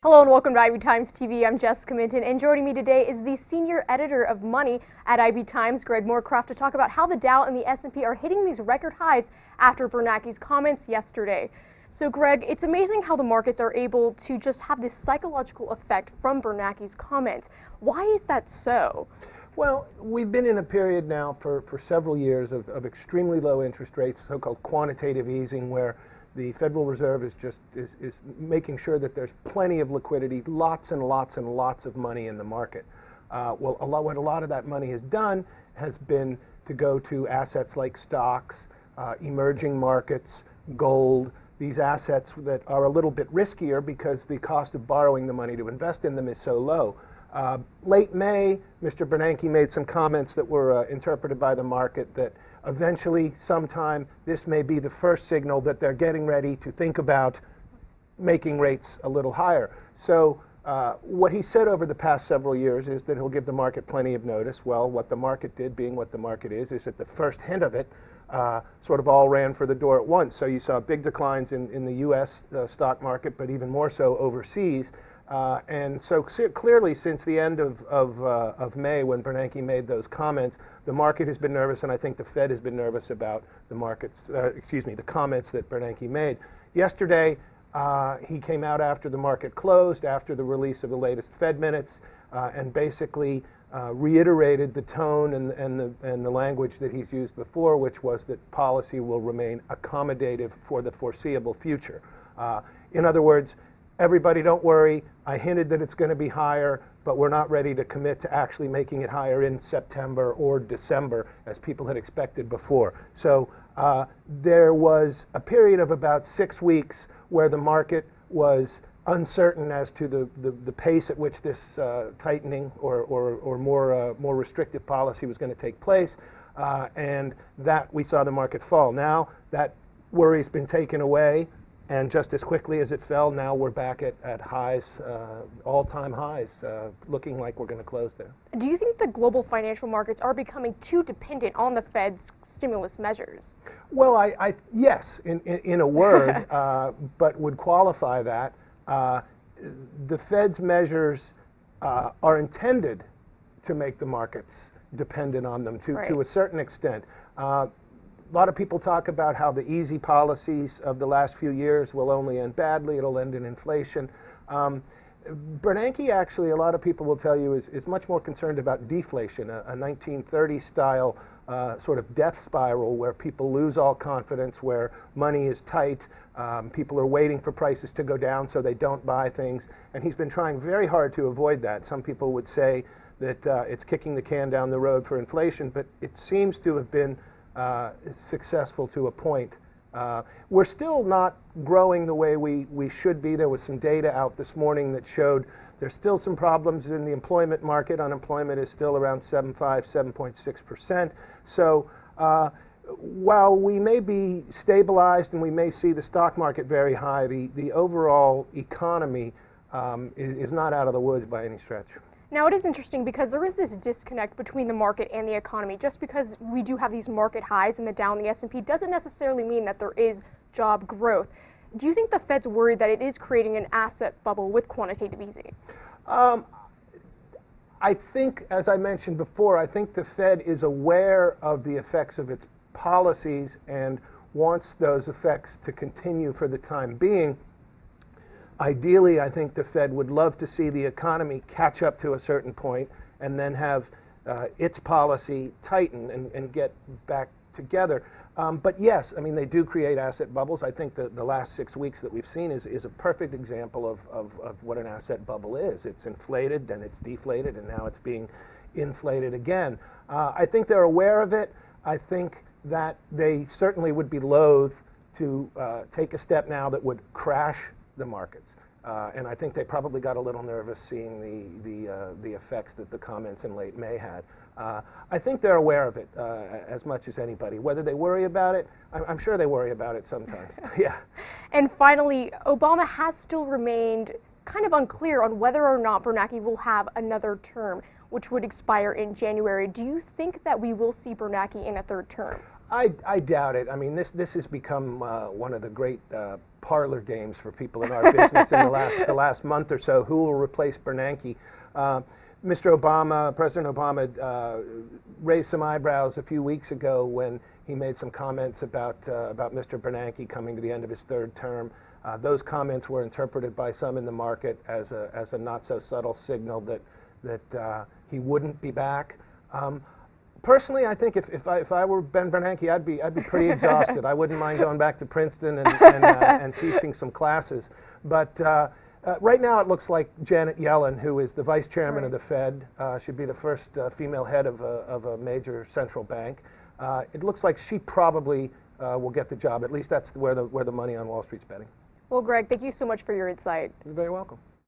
Hello and welcome to IB Times TV. I'm Jessica Minton, and joining me today is the senior editor of Money at IB Times, Greg Moorcroft, to talk about how the Dow and the S&P are hitting these record highs after Bernanke's comments yesterday. So, Greg, it's amazing how the markets are able to just have this psychological effect from Bernanke's comments. Why is that so? Well, we've been in a period now for several years of extremely low interest rates, so-called quantitative easing, where the Federal Reserve is making sure that there's plenty of liquidity, lots and lots and lots of money in the market. What a lot of that money has done has been to go to assets like stocks, emerging markets, gold, these assets that are a little bit riskier because the cost of borrowing the money to invest in them is so low. Late May, Mr. Bernanke made some comments that were interpreted by the market that eventually, sometime, this may be the first signal that they're getting ready to think about making rates a little higher. So what he said over the past several years is that he'll give the market plenty of notice. Well, what the market did, being what the market is that the first hint of it sort of all ran for the door at once. So you saw big declines in the U.S. Stock market, but even more so overseas. And so clearly, since the end of May, when Bernanke made those comments, the market has been nervous, and I think the Fed has been nervous about the the comments that Bernanke made. Yesterday, he came out after the market closed, after the release of the latest Fed minutes, and basically reiterated the tone and the language that he's used before, which was that policy will remain accommodative for the foreseeable future. In other words, everybody don't worry, I hinted that it's going to be higher, but we're not ready to commit to actually making it higher in September or December as people had expected before. So there was a period of about 6 weeks where the market was uncertain as to the pace at which this tightening or more restrictive policy was going to take place, and that we saw the market fall. Now that worry's been taken away. And just as quickly as it fell, now we're back at highs, all-time highs, looking like we're going to close there. Do you think the global financial markets are becoming too dependent on the Fed's stimulus measures? Well, yes, in a word, but would qualify that. The Fed's measures are intended to make the markets dependent on them to a certain extent. A lot of people talk about how the easy policies of the last few years will only end badly, it'll end in inflation. Bernanke actually, a lot of people will tell you, is much more concerned about deflation, a 1930s style sort of death spiral where people lose all confidence, where money is tight, people are waiting for prices to go down so they don't buy things, and he's been trying very hard to avoid that. Some people would say that it's kicking the can down the road for inflation, but it seems to have been successful to a point. We're still not growing the way we should be. There was some data out this morning that showed there's still some problems in the employment market. Unemployment is still around 7.6%. So while we may be stabilized and we may see the stock market very high, the overall economy is not out of the woods by any stretch. Now, it is interesting because there is this disconnect between the market and the economy. Just because we do have these market highs in the Dow and the S&P doesn't necessarily mean that there is job growth. Do you think the Fed's worried that it is creating an asset bubble with quantitative easing? I think, as I mentioned before, I think the Fed is aware of the effects of its policies and wants those effects to continue for the time being. Ideally, I think the Fed would love to see the economy catch up to a certain point and then have its policy tighten and get back together. But yes, I mean, they do create asset bubbles. I think the last 6 weeks that we've seen is a perfect example of what an asset bubble is. It's inflated, then it's deflated, and now it's being inflated again. I think they're aware of it. I think that they certainly would be loath to take a step now that would crash the markets. And I think they probably got a little nervous seeing the effects that the comments in late May had. I think they're aware of it as much as anybody. Whether they worry about it, I'm sure they worry about it sometimes. Yeah. And finally, Obama has still remained kind of unclear on whether or not Bernanke will have another term, which would expire in January. Do you think that we will see Bernanke in a third term? I doubt it. I mean, this has become one of the great parlor games for people in our business in the last month or so. Who will replace Bernanke? Mr. Obama, President Obama, raised some eyebrows a few weeks ago when he made some comments about Mr. Bernanke coming to the end of his third term. Those comments were interpreted by some in the market as a not so subtle signal that he wouldn't be back. Personally, I think if I were Ben Bernanke, I'd be pretty exhausted. I wouldn't mind going back to Princeton and teaching some classes. But right now, it looks like Janet Yellen, who is the vice chairman of the Fed, should be the first female head of a major central bank. It looks like she probably will get the job. At least that's where the money on Wall Street's betting. Well, Greg, thank you so much for your insight. You're very welcome.